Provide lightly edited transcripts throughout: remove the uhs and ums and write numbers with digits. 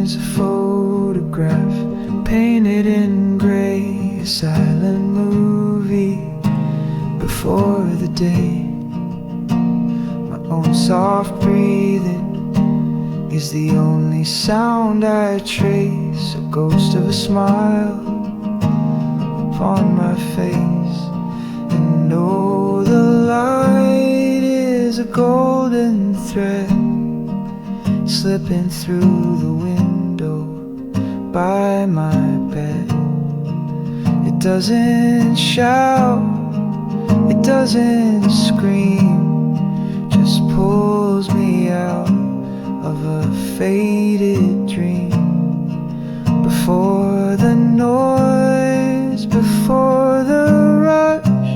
is a photograph painted in gray, a silent movie before the day. My own soft breathing is the only sound I trace, a ghost of a smile upon my face. And oh, the light is a golden thread slipping through the window by my bed. It doesn't shout, it doesn't scream, just pulls me out of a faded dream. Before the noise, before the rush,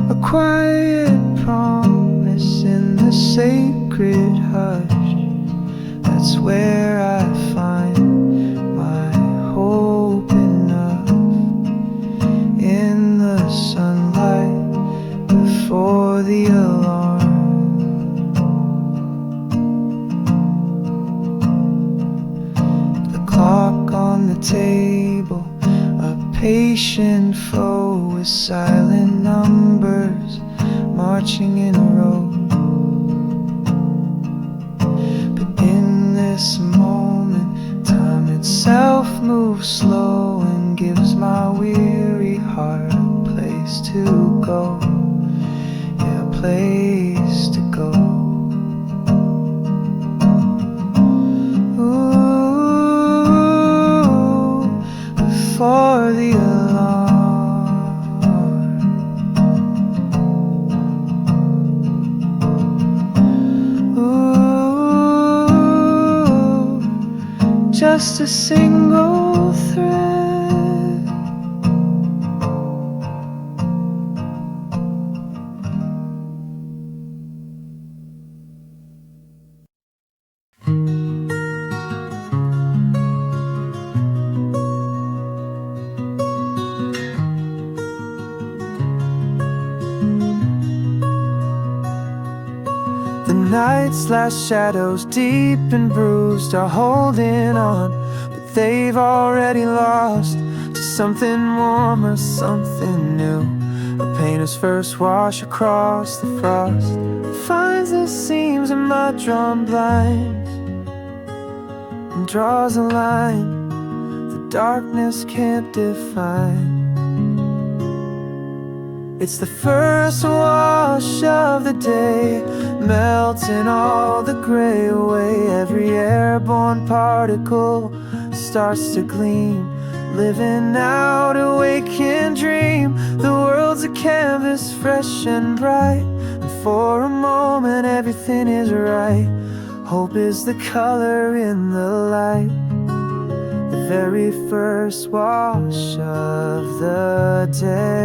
a quiet promise in the sacred hush. That's where I find my hope enough, in the sunlight before the alarm. The clock on the table, a patient foe with silent numbers marching in a row. This moment, time itself moves slow and gives my weary heart a place to go. Yeah, a place to go. Ooh, before the alarm. Just a single thread. The night's last shadows, deep and bruised, are holding on, but they've already lost to something warmer, something new. A painter's first wash across the frost finds the seams in my drawn blinds and draws a line the darkness can't define. It's the first wash of the day, melting all the gray away. Every airborne particle starts to gleam, living out a waking dream. The world's a canvas, fresh and bright, and for a moment everything is right. Hope is the color in the light, the very first wash of the day.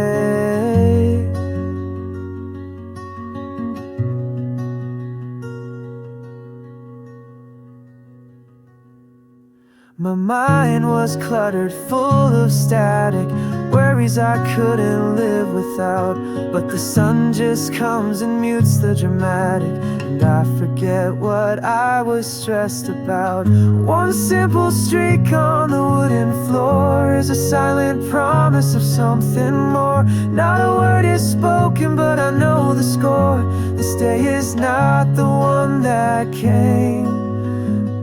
My mind was cluttered, full of static, worries I couldn't live without. But the sun just comes and mutes the dramatic, and I forget what I was stressed about. One simple streak on the wooden floor is a silent promise of something more. Not a word is spoken, but I know the score. This day is not the one that came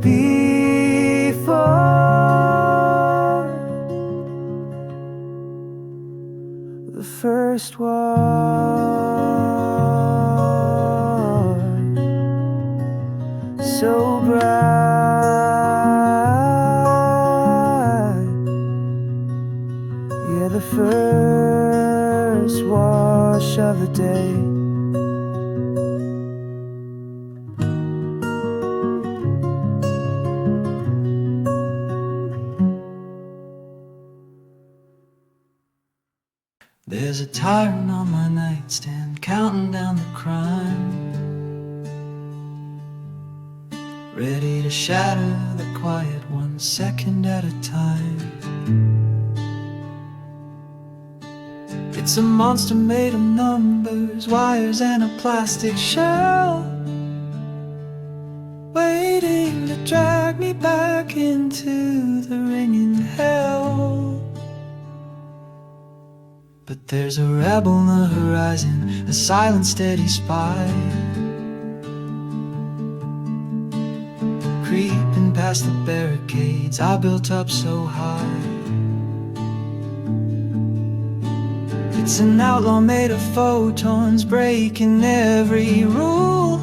before. The first one, so bright. Yeah, the first wash of the day. There's a tyrant on my nightstand, counting down the crime, ready to shatter the quiet 1 second at a time. It's a monster made of numbers, wires and a plastic shell, waiting to drag me back into the ringing hell. But there's a rebel on the horizon, a silent steady spy, creeping past the barricades I built up so high. It's an outlaw made of photons, breaking every rule,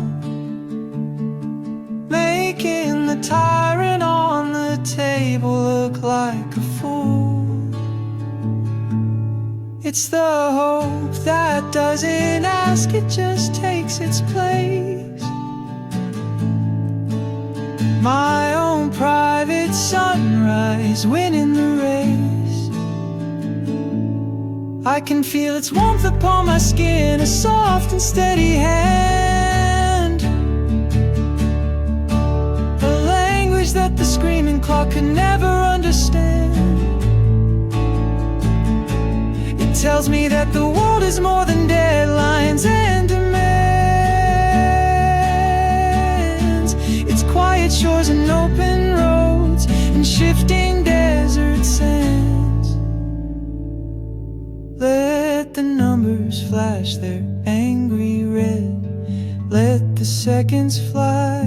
making the tyrant on the table look like a fool. It's the hope that doesn't ask, it just takes its place. My own private sunrise, winning the race. I can feel its warmth upon my skin, a soft and steady hand, a language that the screaming clock could never understand. It tells me that the world is more than deadlines and demands. It's quiet shores and open roads and shifting desert sands. Let the numbers flash their angry red, let the seconds fly.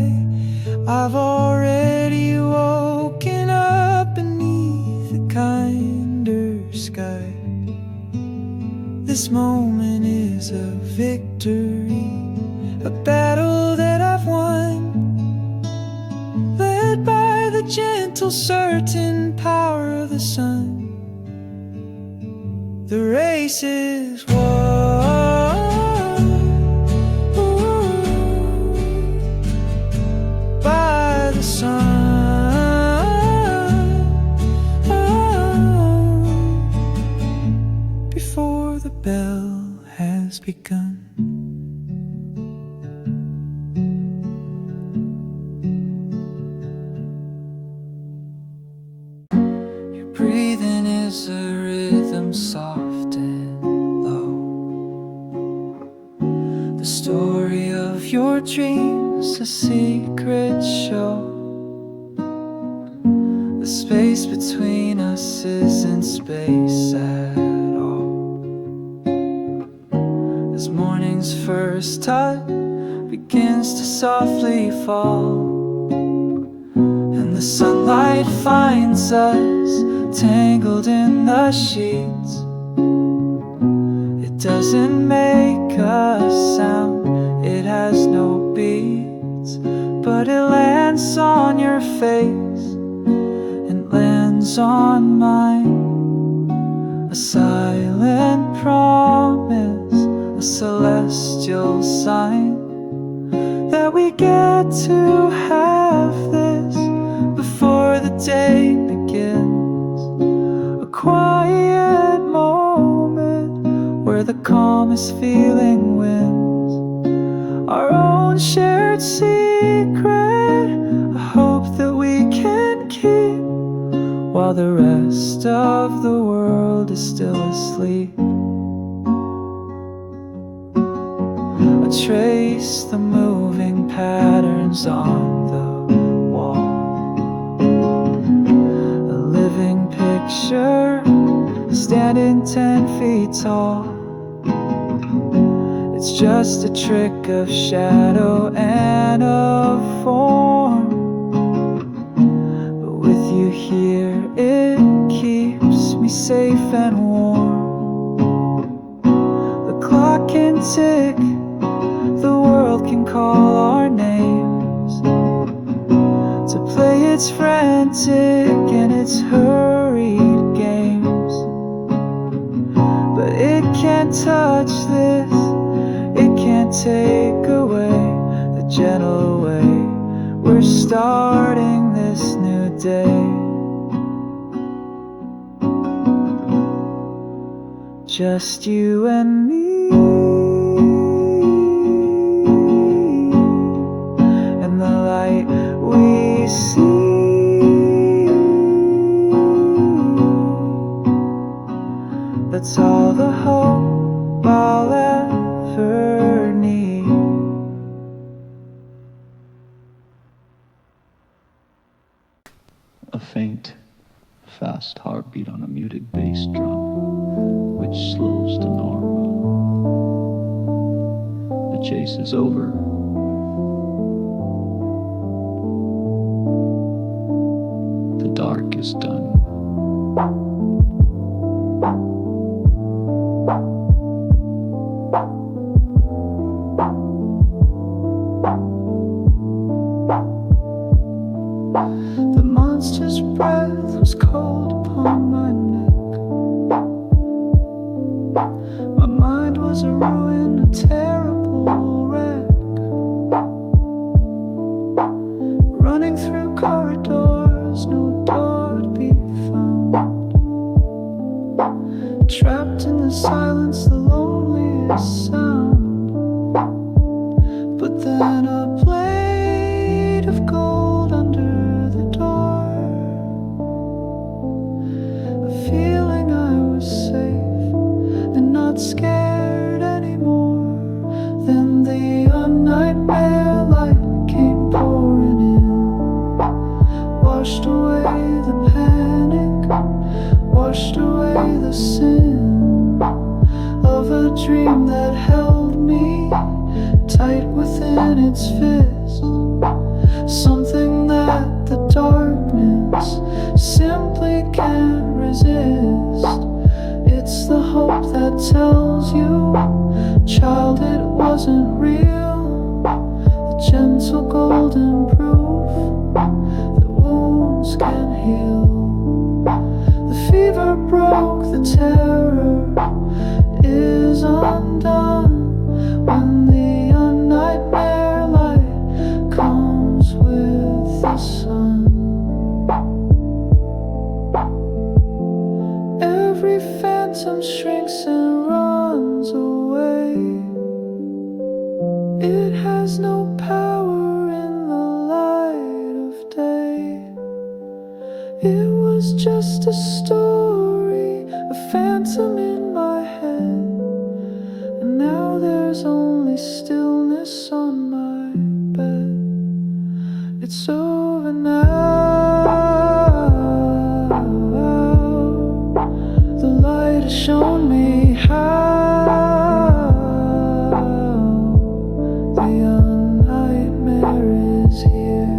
I've already woken up beneath a kinder sky. This moment is a victory, a battle that I've won, led by the gentle, certain power of the sun. The race is won, by the sun. Before the bell has begun. Your breathing is a rhythm, soft and low. The story of your dreams, a secret show. The space between us isn't space at all. As morning's first tide begins to softly fall, and the sunlight finds us tangled in the sheets. It doesn't make a sound, it has no beats, but it lands on your face and lands on mine. A silent promise, a celestial sign that we get to have this before the day begins. A quiet moment where the calmest feeling wins. Our own shared secret, a hope that we can keep while the rest of the world is still asleep. I trace the moving patterns on the wall, a living picture standing 10 feet tall. It's just a trick of shadow and of form, but with you here it keeps me safe and warm. The clock can tick, the world can call our names to play its frantic and its hurried games, but it can't touch this, it can't take away the gentle way we're starting this new day. Just you and me, and the light we see. That's all the hope I'll ever need. faint, fast heartbeat on a muted bass drum, which slows to normal. The chase is over. The dark is done. The monster's breath was cold upon my neck. My mind was a ruin, a terrible wreck. Running through corridors, no door to be found. Trapped in the silence, the loneliest sound. But then a blade of gold under the door, a feeling I was safe and not scared anymore. Then the nightmare light came pouring in, washed away the panic, washed away the sin of a dream that held me tight within its fist. Something that the darkness simply can't resist. It's the hope that tells you, child, it wasn't real. The gentle golden proof that wounds can heal. The fever broke, the terror is undone when the nightmare light comes with the sun. Every phantom shrinks and runs away. It has no power in the light of day. It was just a story, a phantom in my head. And now there's only stillness on my bed. It's over now. The light has shown me how the nightmare is here.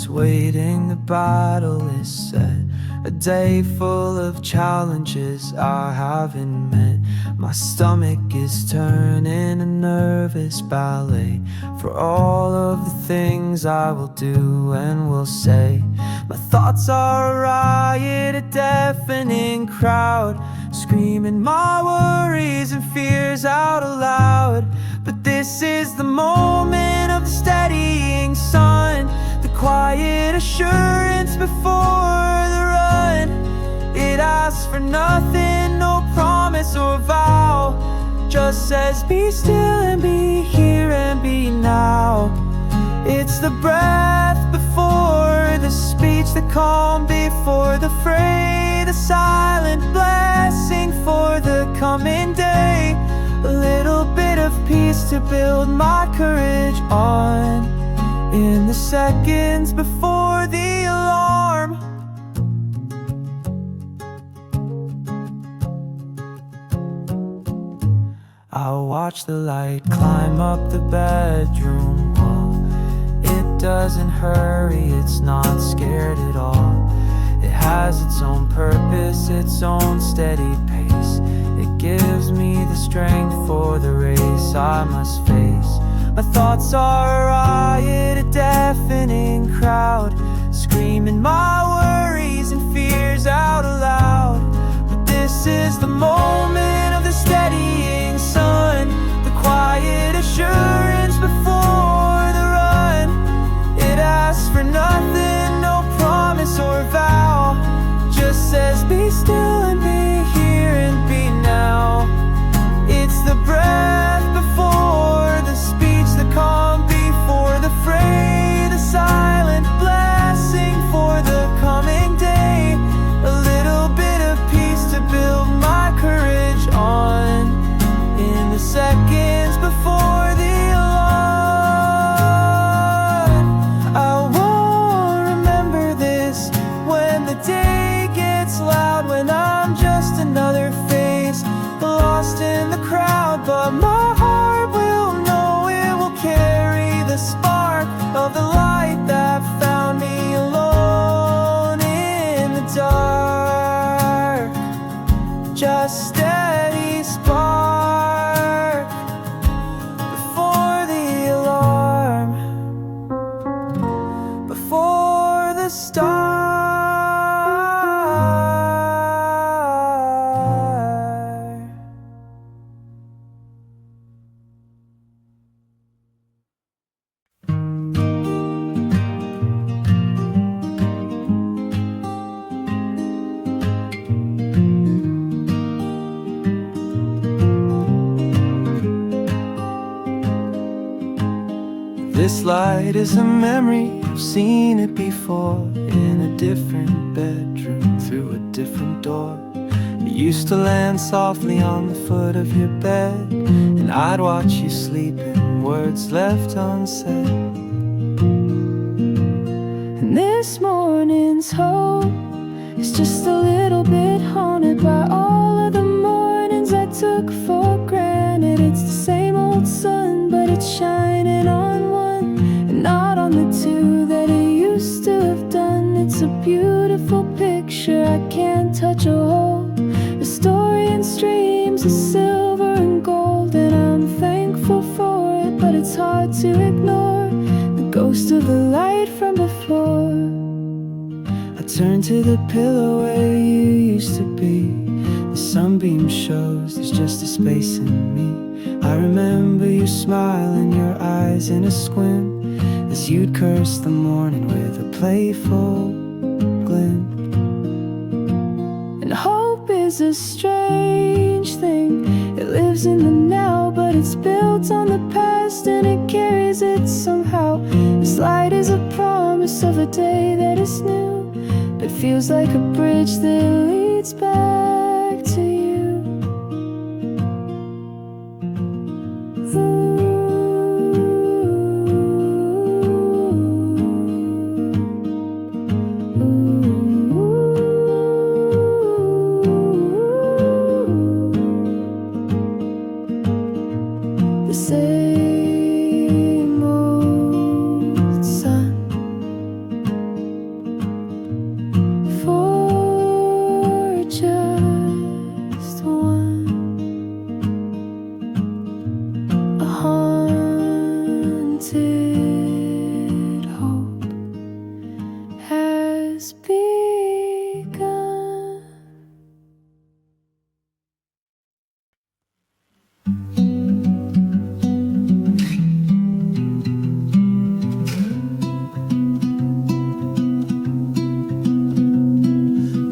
Waiting, the battle is set. A day full of challenges I haven't met. My stomach is turning a nervous ballet for all of the things I will do and will say. My thoughts are a riot, a deafening crowd, screaming my worries and fears out aloud. But this is the moment of the steadying sun, the quiet assurance before the run. It asks for nothing, no promise or vow, just says be still and be here and be now. It's the breath before the speech, the calm before the fray, the silent blessing for the coming day. A little bit of peace to build my courage on in the seconds before the alarm. I'll watch the light climb up the bedroom wall. It doesn't hurry, it's not scared at all. It has its own purpose, its own steady pace. It gives me the strength for the race I must face. My thoughts are a riot, a deafening crowd, screaming my worries and fears out aloud. But this is the moment of the steadying sun, the quiet assurance before the run. This light is a memory, I've seen it before, in a different bedroom, through a different door. It used to land softly on the foot of your bed, and I'd watch you sleeping, words left unsaid. And this morning's hope is just a little bit haunted by all of the mornings I took for granted. It's the same old sun, but it's shining on one and not on the two that it used to have done. It's a beautiful picture I can't touch or hold, a story in streams of silver and gold, and I'm thankful for it, but it's hard to ignore the ghost of the light from before. I turn to the pillow where you used to be. The sunbeam shows there's just a space in me. I remember your smile and your eyes in a squint as you'd curse the morning with a playful glint. And hope is a strange thing. It lives in the now, but it's built on the past, and it carries it somehow. This light is a promise of a day that is new, but feels like a bridge that leads back to you. The same old sun for just one, a haunted hope has begun.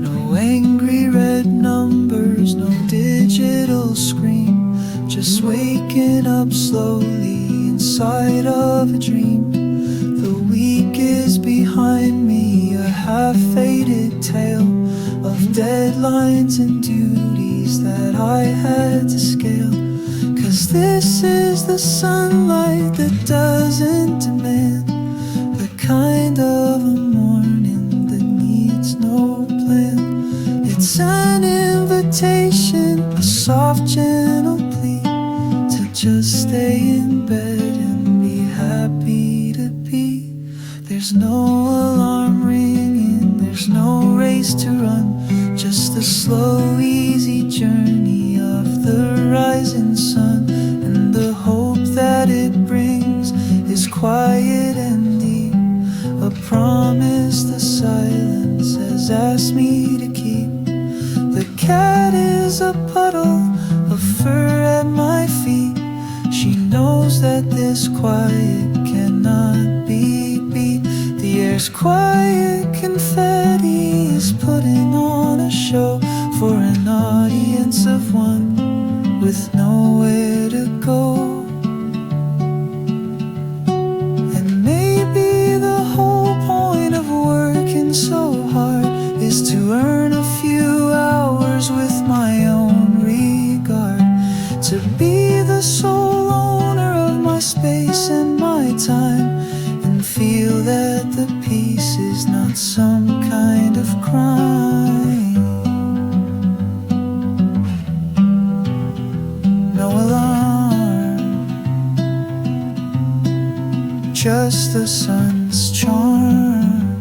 No angry red numbers, no digital screen, just waking up slowly inside of a dream. The week is behind me, a half-faded tale of deadlines and duties that I had to scale. 'Cause this is the sunlight that doesn't demand the kind of a morning that needs no plan. It's an invitation, a soft gentle plea to just stay in bed and be happy to be. There's no alarm ringing, there's no race to run, just the slow easy journey of the rising sun. And the hope that it brings is quiet and deep, a promise the silence has asked me to keep. The cat is a puddle of fur at my feet. She knows that this quiet cannot be beat. The air's quiet, confetti is putting on a show for an audience of one with nowhere to go. And maybe the whole point of working so hard is to earn a few hours with my own regard, to be the sole owner of my space and my time, and feel that the peace is not some kind of crime. No alarm, just the sun's charm,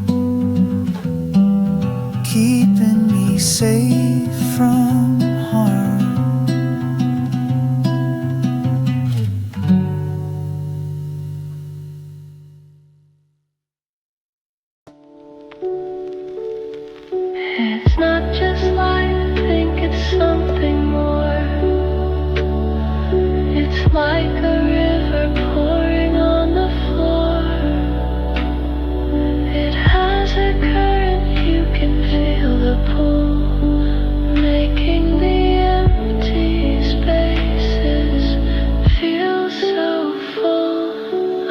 keeping me safe from harm. It's not just light, I think it's something more. It's like a river pouring on the floor. It has a current, you can feel the pull, making the empty spaces feel so full.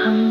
I'm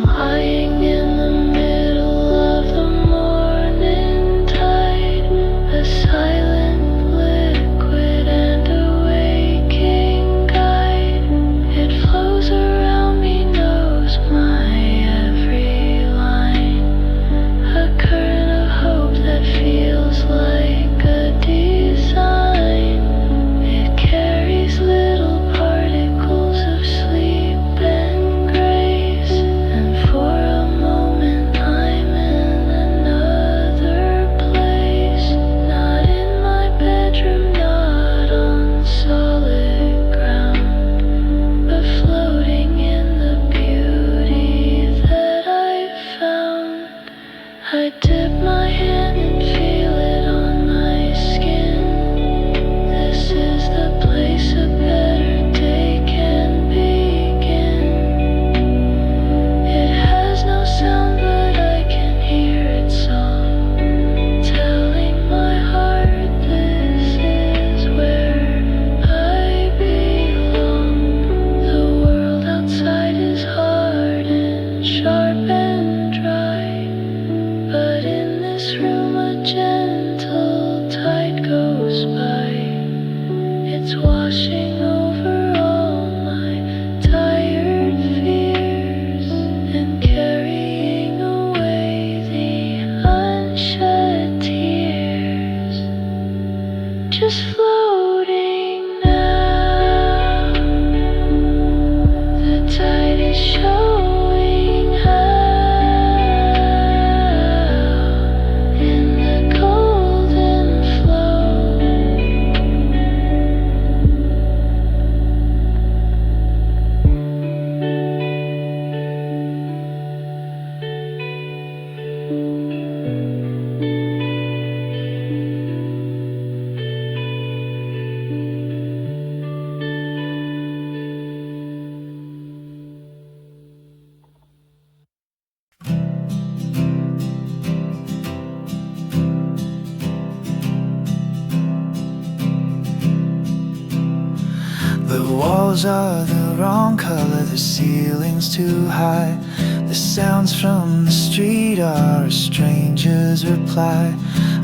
walls are the wrong color, the ceiling's too high. The sounds from the street are a stranger's reply.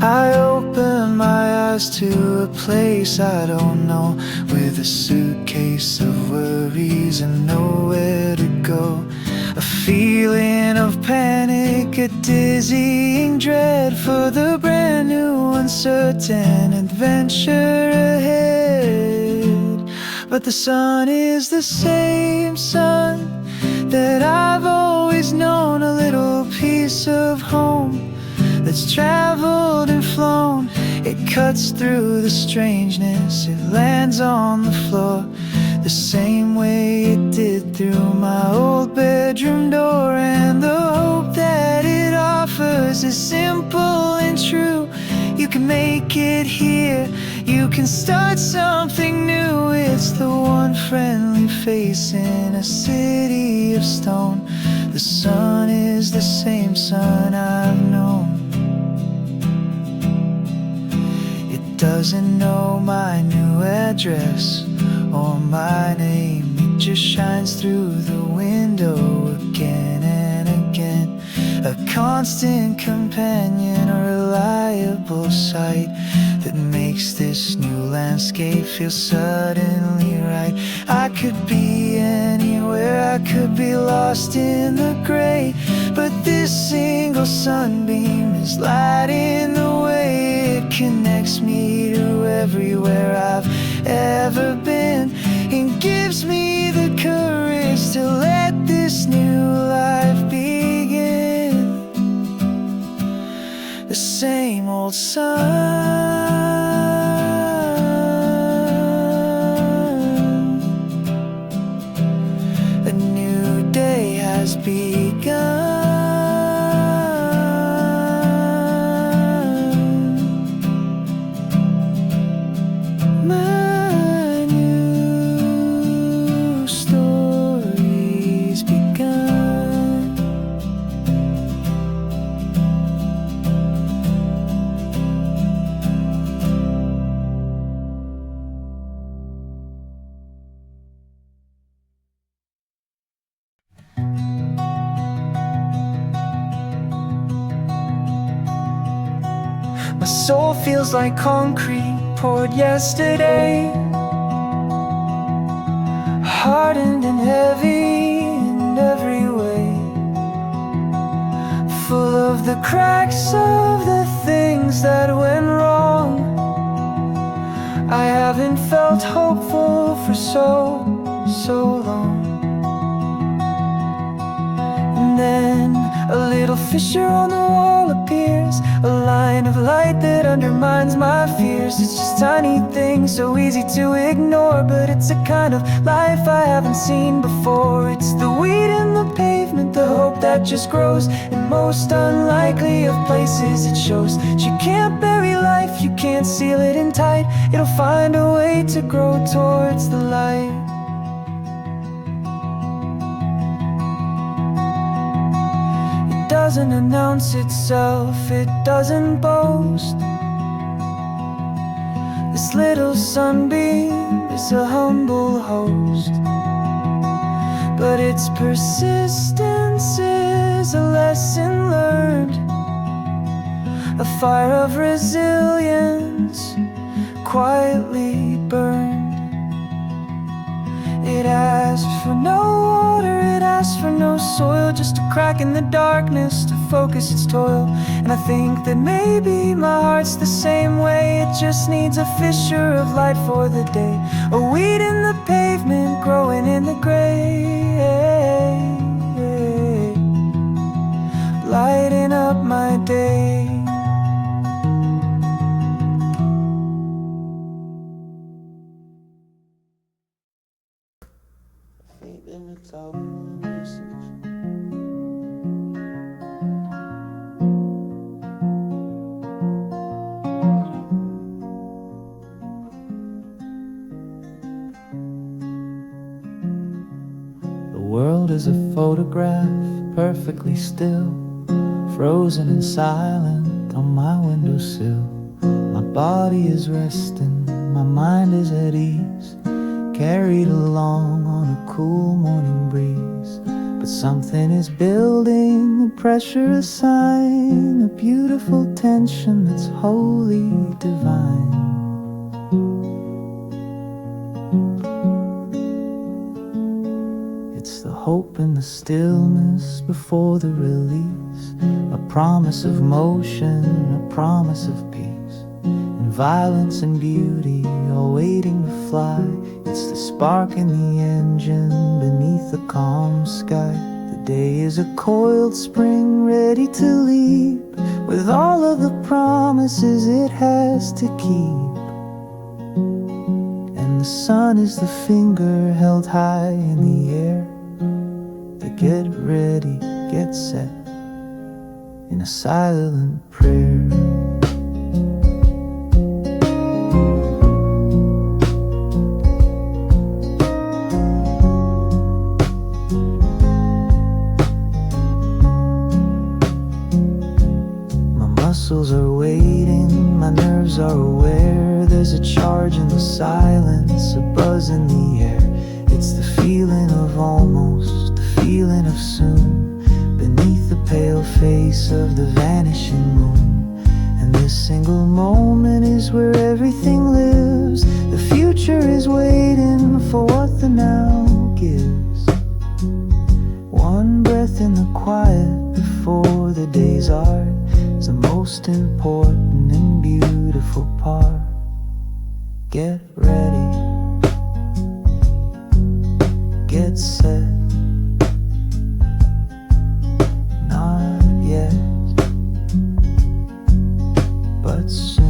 I open my eyes to a place I don't know, with a suitcase of worries and nowhere to go. A feeling of panic, a dizzying dread for the brand new uncertain adventure ahead. But the sun is the same sun that I've always known, a little piece of home that's traveled and flown. It cuts through the strangeness, it lands on the floor, the same way it did through my old bedroom door. And the hope that it offers is simple and true. You can make it here, you can start something new. It's the one friendly face in a city of stone. The sun is the same sun I've known. It doesn't know my new address or my name, it just shines through the window again and again. A constant companion, a reliable sight that makes this new landscape feel suddenly right. I could be anywhere, I could be lost in the gray, but this single sunbeam is lighting the way. It connects me to everywhere I've ever been, and gives me the courage to let this new life begin. The same old sun, a new day has begun. My soul feels like concrete poured yesterday, hardened and heavy in every way, full of the cracks of the things that went wrong. I haven't felt hopeful for so long. And then a little fissure on the wall appears, a line of light that undermines my fears. It's just tiny things, so easy to ignore, but it's a kind of life I haven't seen before. It's the weed in the pavement, the hope that just grows in most unlikely of places. It shows you can't bury life, you can't seal it in tight. It'll find a way to grow towards the light. It doesn't announce itself, it doesn't boast. This little sunbeam is a humble host, but its persistence is a lesson learned, a fire of resilience quietly burned. It asks for no water, it asks for no soil, just a crack in the darkness to focus its toil. And I think that maybe my heart's the same way, it just needs a fissure of light for the day, a weed in the pavement growing in the gray, lighting up my day. The world is a photograph, perfectly still, frozen and silent on my windowsill. My body is resting, my mind is at ease, carried along on a cool morning breeze. But something is building, a pressure, a sign, a beautiful tension that's wholly divine. It's the hope in the stillness before the release, a promise of motion, a promise of peace. And violence and beauty all waiting to fly. It's the spark in the engine beneath the calm sky. The day is a coiled spring ready to leap, with all of the promises it has to keep. And the sun is the finger held high in the air. To get ready, get set, in a silent prayer. Muscles are waiting, my nerves are aware. There's a charge in the silence, a buzz in the air. It's the feeling of almost, the feeling of soon, beneath the pale face of the vanishing moon. And this single moment is where everything lives. The future is waiting for what the now gives. One breath in the quiet before the day's art is the most important and beautiful part. Get ready, get set, not yet, but soon.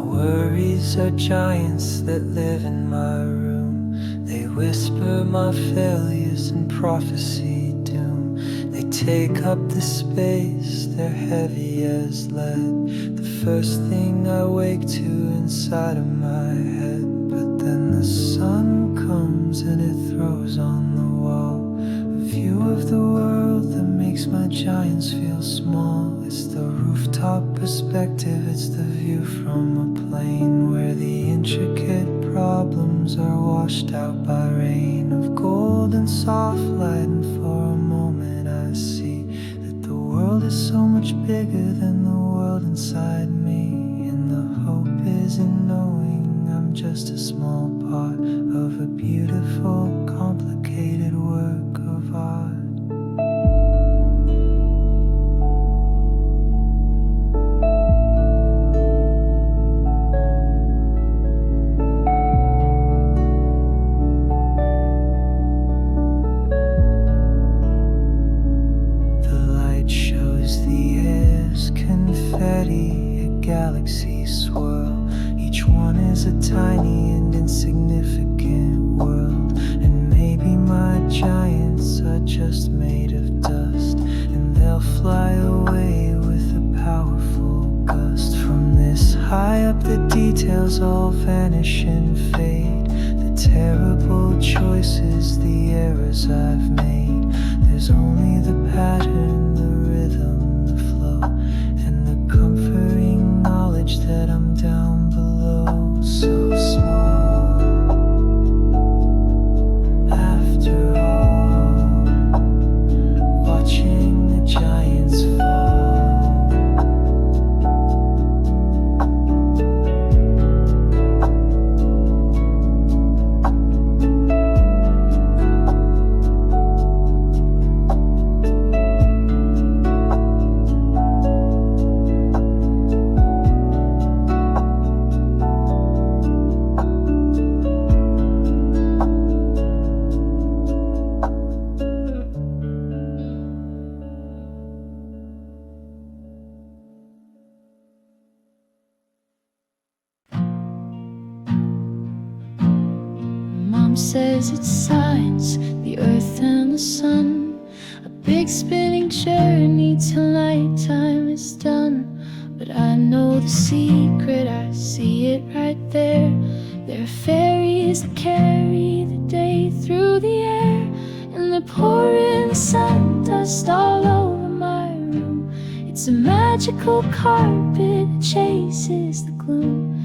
Worries are giants that live in my room. They whisper my failures and prophecy doom. They take up the space, they're heavy as lead. The first thing I wake to inside of my head. But then the sun comes and it throws on the wall a view of the world that makes my giants feel small. It's the rooftop perspective, it's the view from a plane where the intricate problems are washed out by rain of gold and soft light. And for a moment I see that the world is so much bigger than the world inside me. And the hope is in knowing I'm just a small part of a beautiful, complicated work of art. A galaxy swirl. Each one is a tiny and insignificant world. And maybe my giants are just made of dust, and they'll fly away with a powerful gust. From this high up the details all vanish and fade. The terrible choices, the errors I've made. There's only the pattern, the rhythm, the flow, and the comforting knowledge that I'm down below. So small, after all, watching the giants fall. mom says it's science, the earth and the sun. A big spinning journey till nighttime is done. But I know the secret, I see it right there. There are fairies that carry the day through the air, and they're pouring sun dust all over my room. It's a magical carpet that chases the gloom.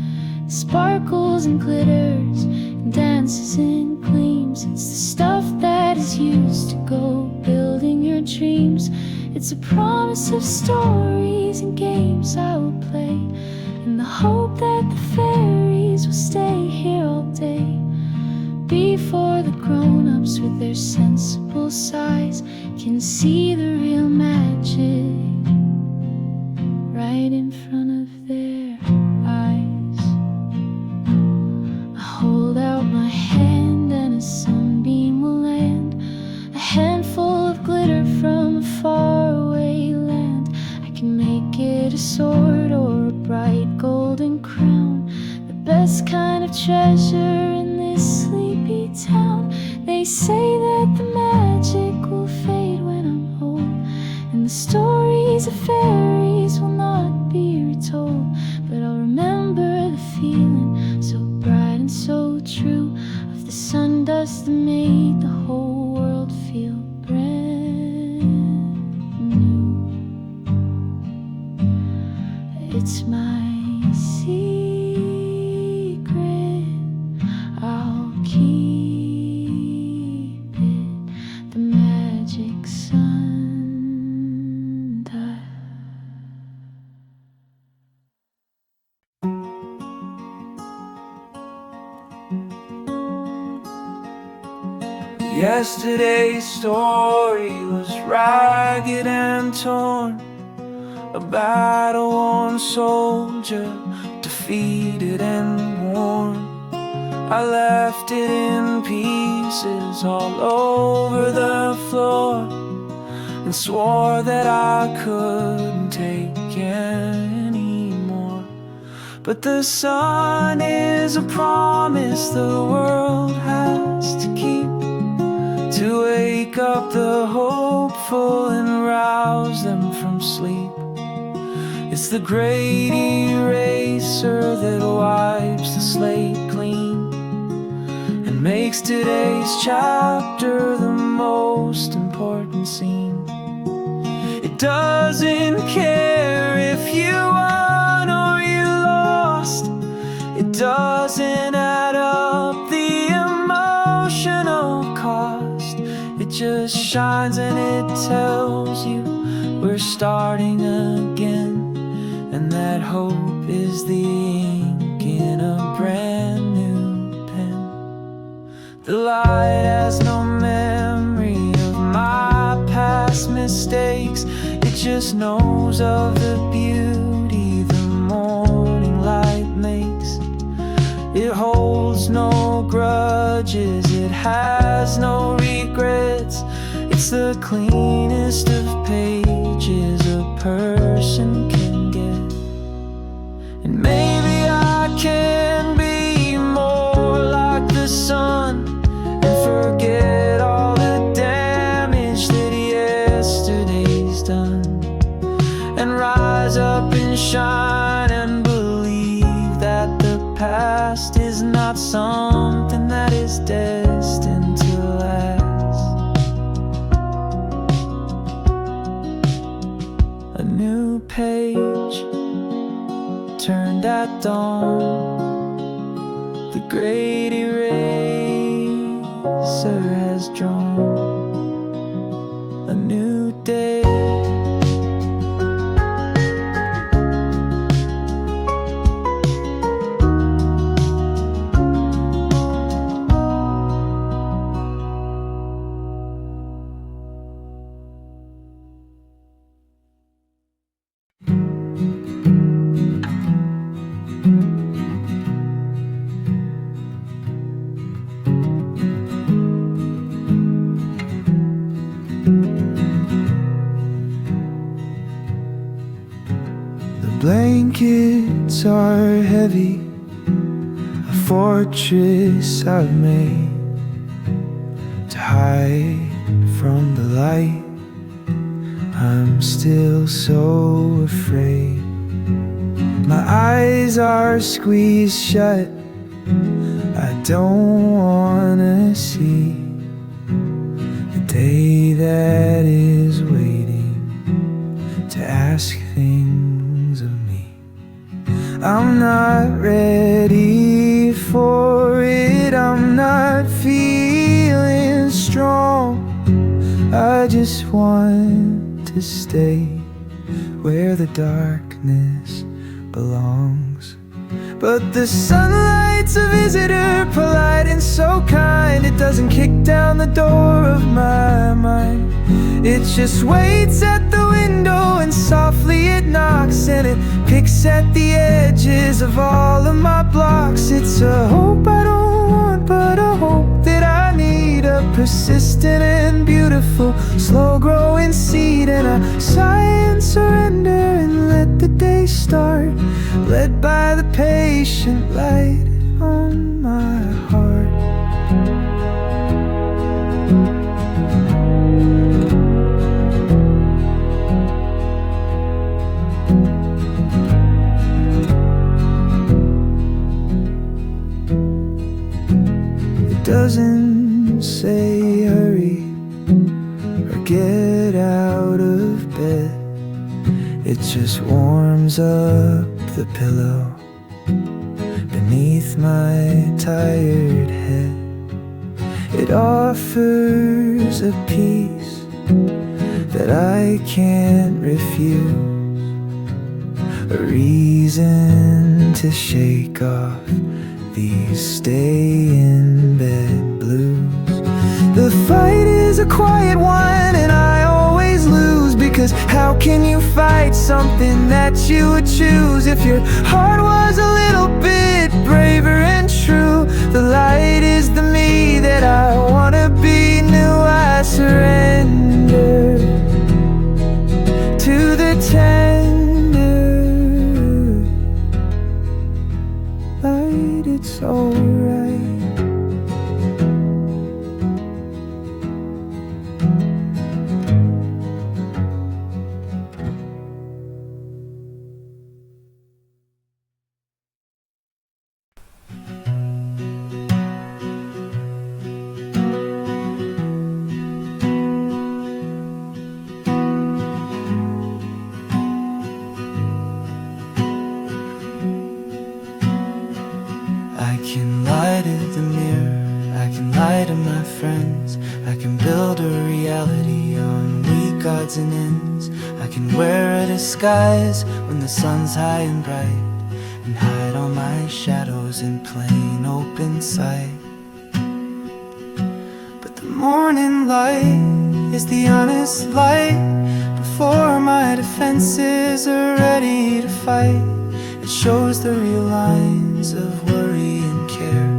It sparkles and glitters and dances and gleams. It's the stuff that is used to go building your dreams. It's a promise of stories and games I will play, and the hope that the fairies will stay here all day. Before the grown-ups with their sensible sighs can see the real magic right in front of their eyes. I hold out my hand and a sunbeam will land, a handful of glitter from a faraway land. I can make it a sword or a bright golden crown, the best kind of treasure in this sleepy town. They say that the magic will fade when I'm old, and the stories of fairies will not be retold. But I'll remember the feeling so bright and so true of the sun dust that made the whole world feel brand new. It's my secret, I'll keep it, the magic sun dial. Yesterday's story was ragged and torn, a battle-worn soldier, defeated and worn. I left it in pieces all over the floor, and swore that I couldn't take anymore. But the sun is a promise the world has to keep, to wake up the hopeful and rouse them from sleep. It's the great eraser that wipes the slate clean and makes today's chapter the most important scene. It doesn't care if you won or you lost. It doesn't add up the emotional cost. It just shines and it tells you we're starting again. And that hope is the ink in a brand new pen. The light has no memory of my past mistakes. It just knows of the beauty the morning light makes. It holds no grudges, it has no regrets. It's the cleanest of pages a person can get. And maybe I can be more like the sun and forget all the damage that yesterday's done, and rise up and shine and believe that the past is not something that is destined to last. A new page turned at dawn, the great eraser has drawn a new day. Blankets are heavy, a fortress I've made. hide from the light. I'm still so afraid. My eyes are squeezed shut. I don't wanna see the day that is waiting to ask things of me. I'm not ready for it. I'm not feeling strong. I just want to stay where the darkness belongs. But the sunlight's a visitor, polite and so kind. It doesn't kick down the door of my mind. It just waits at the window and softly it knocks, and it picks at the edges of all of my blocks. It's a hope I don't want, but a hope that I need. A persistent and beautiful, slow-growing seed. And I sigh and surrender and let the day start, led by the patient light on my heart. It doesn't say hurry or get out of bed. It just warms up the pillow beneath my tired head. It offers a peace that I can't refuse, a reason to shake off these stay-in-bed blues. The fight is a quiet one and I always lose, because how can you fight something that you would choose? If your heart was a little bit braver and true, the light is the me that I wanna be. New I surrender to the tender light. It's alright. I can lie to the mirror, I can lie to my friends, I can build a reality on weak odds and ends. I can wear a disguise when the sun's high and bright, and hide all my shadows in plain open sight. But the morning light is the honest light before my defenses are ready to fight. It shows the real lines of worry and care,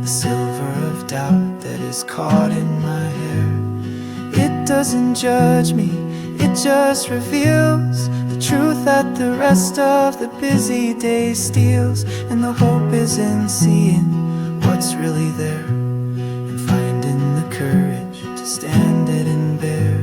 the silver of doubt that is caught in my hair. It doesn't judge me, it just reveals the truth that the rest of the busy day steals. And the hope is in seeing what's really there, and finding the courage to stand it and bear.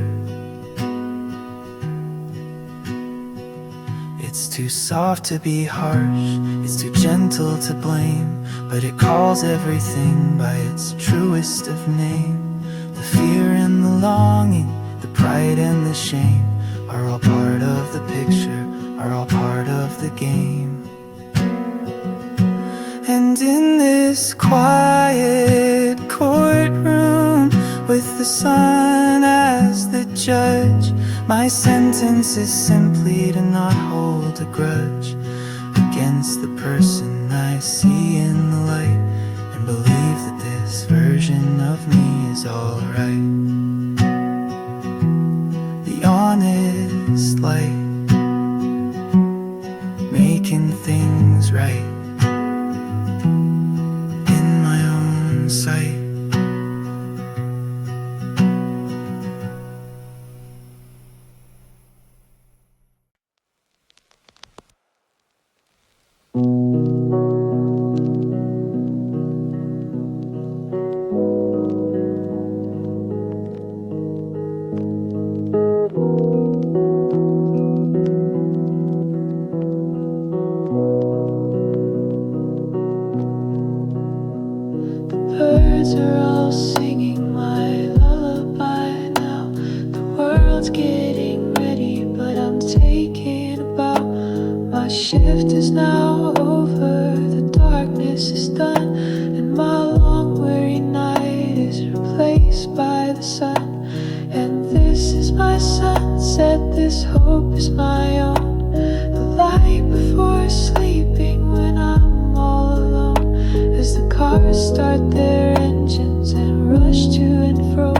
It's too soft to be harsh, it's too gentle to blame, but it calls everything by its truest of name. The fear and the longing, the pride and the shame are all part of the picture, are all part of the game. And in this quiet courtroom, with the sun as the judge, my sentence is simply to not hold a grudge against the person I see in the light, and believe that this version of me is alright. The honest light, making things right in my own sight. shift is now over, the darkness is done, and my long weary night is replaced by the sun. And this is my sunset, this hope is my own, the light before sleeping when I'm all alone. As the cars start their engines and rush to and fro,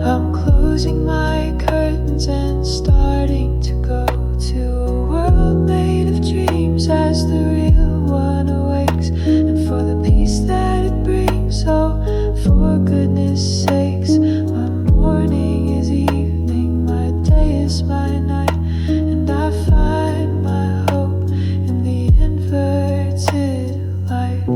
I'm closing my curtains and starting to go to a world made of dreams as the real one awakes. And for the peace that it brings, oh, for goodness sakes, my morning is evening, my day is my night, and I find my hope in the inverted light.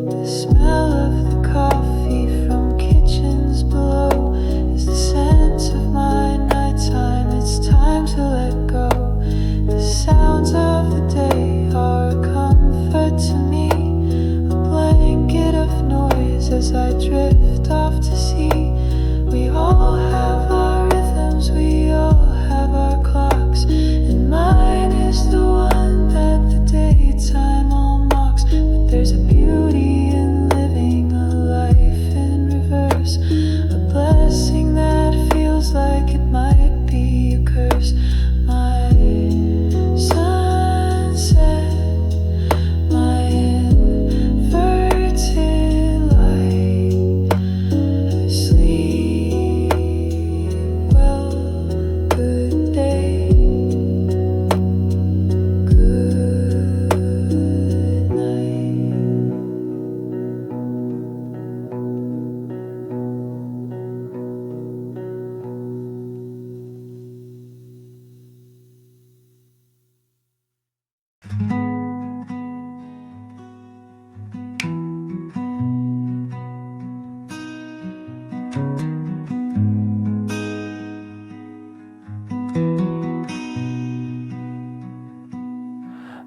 The smell of the coffee from kitchens below is the scent of my nighttime. It's time to let go. The sounds of the day are a comfort to me, a blanket of noise as I drift off to sea. We all have our rhythms, we all have our clocks, and mine is the one that the daytime all mocks. But there's a beauty in living a life in reverse, a blessing that feels like it might be a curse. My sunset, my inverted light. Sleep well, good day, good night.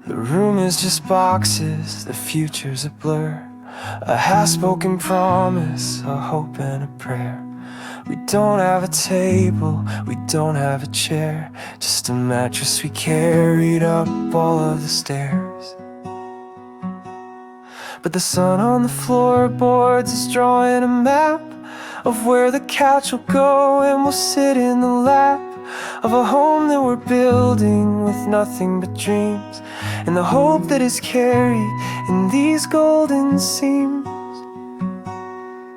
The room is just boxes, the future's a blur, a half-spoken promise, a hope and a prayer. We don't have a table, we don't have a chair, just a mattress we carried up all of the stairs. But the sun on the floorboards is drawing a map of where the couch will go, and we'll sit in the lap of a home that we're building with nothing but dreams, and the hope that is carried in these golden seams.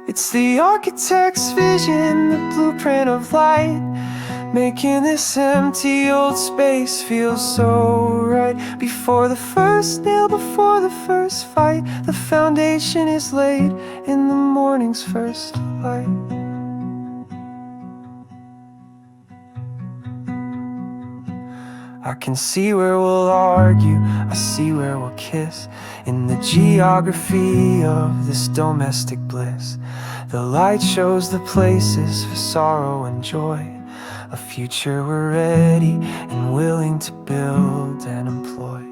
It's the architect's vision, the blueprint of light, making this empty old space feel so right. Before the first nail, before the first fight, the foundation is laid in the morning's first light. I can see where we'll argue, I see where we'll kiss, in the geography of this domestic bliss. The light shows the places for sorrow and joy, a future we're ready and willing to build and employ.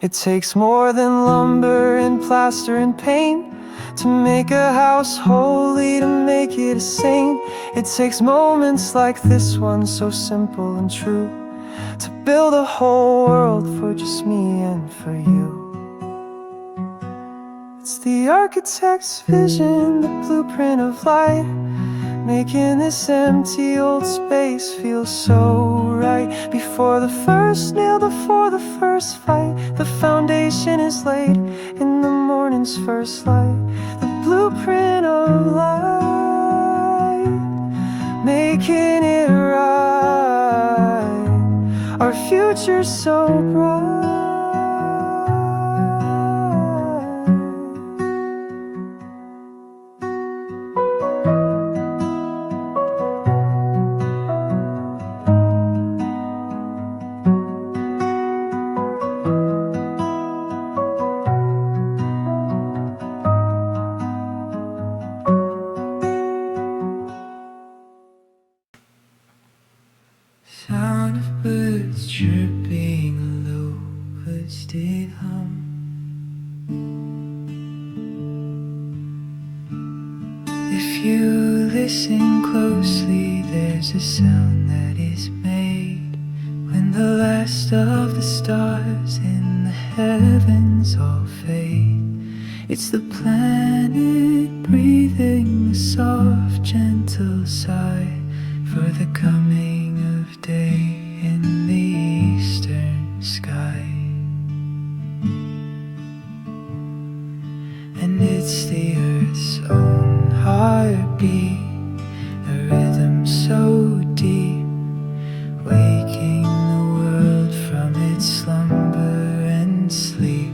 It takes more than lumber and plaster and paint to make a house holy, to make it a saint. It takes moments like this one, so simple and true, to build a whole world for just me and for you. It's the architect's vision, the blueprint of light, making this empty old space feel so right. Before the first nail, before the first fight, the foundation is laid in the morning's first light. The blueprint of light, making it right, our future's so bright. Birds chirping, a low did hum. If you listen closely, there's a sound that is made when the last of the stars in the heavens all fade. It's the planet breathing a soft, gentle sigh for the coming of day in the eastern sky. And it's the earth's own heartbeat, a rhythm so deep, waking the world from its slumber and sleep.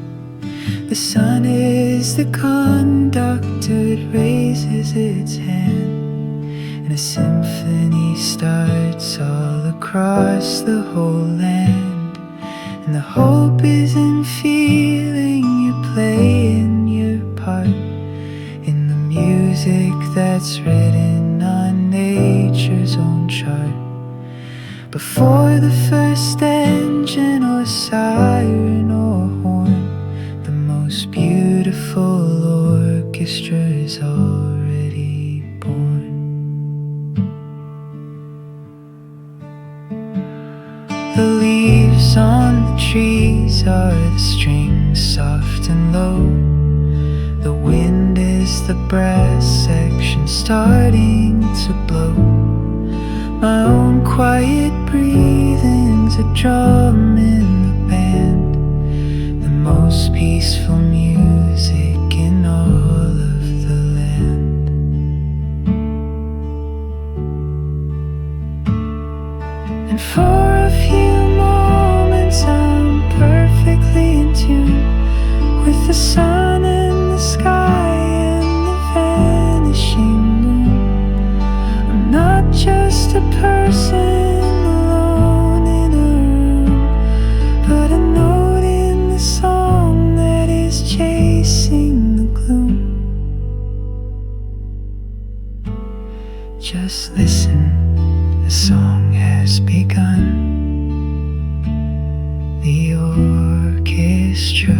The sun is the conductor, it raises its hand, and a symphony starts all across the whole land. And the hope is in feeling you playing your part in the music that's written on nature's own chart. Before the first engine or siren or horn, the most beautiful orchestra is already born. The leaves on the trees are the strings, soft and low. The wind is the brass section starting to blow. My own quiet breathing's a drum in the band, the most peaceful music in all of the land. And for a few moments I'm perfectly in tune with the sun and the sky and the vanishing moon. I'm not just a person alone in a room, but a note in the song that is chasing the gloom. Just listen, the song has begun. The orchestra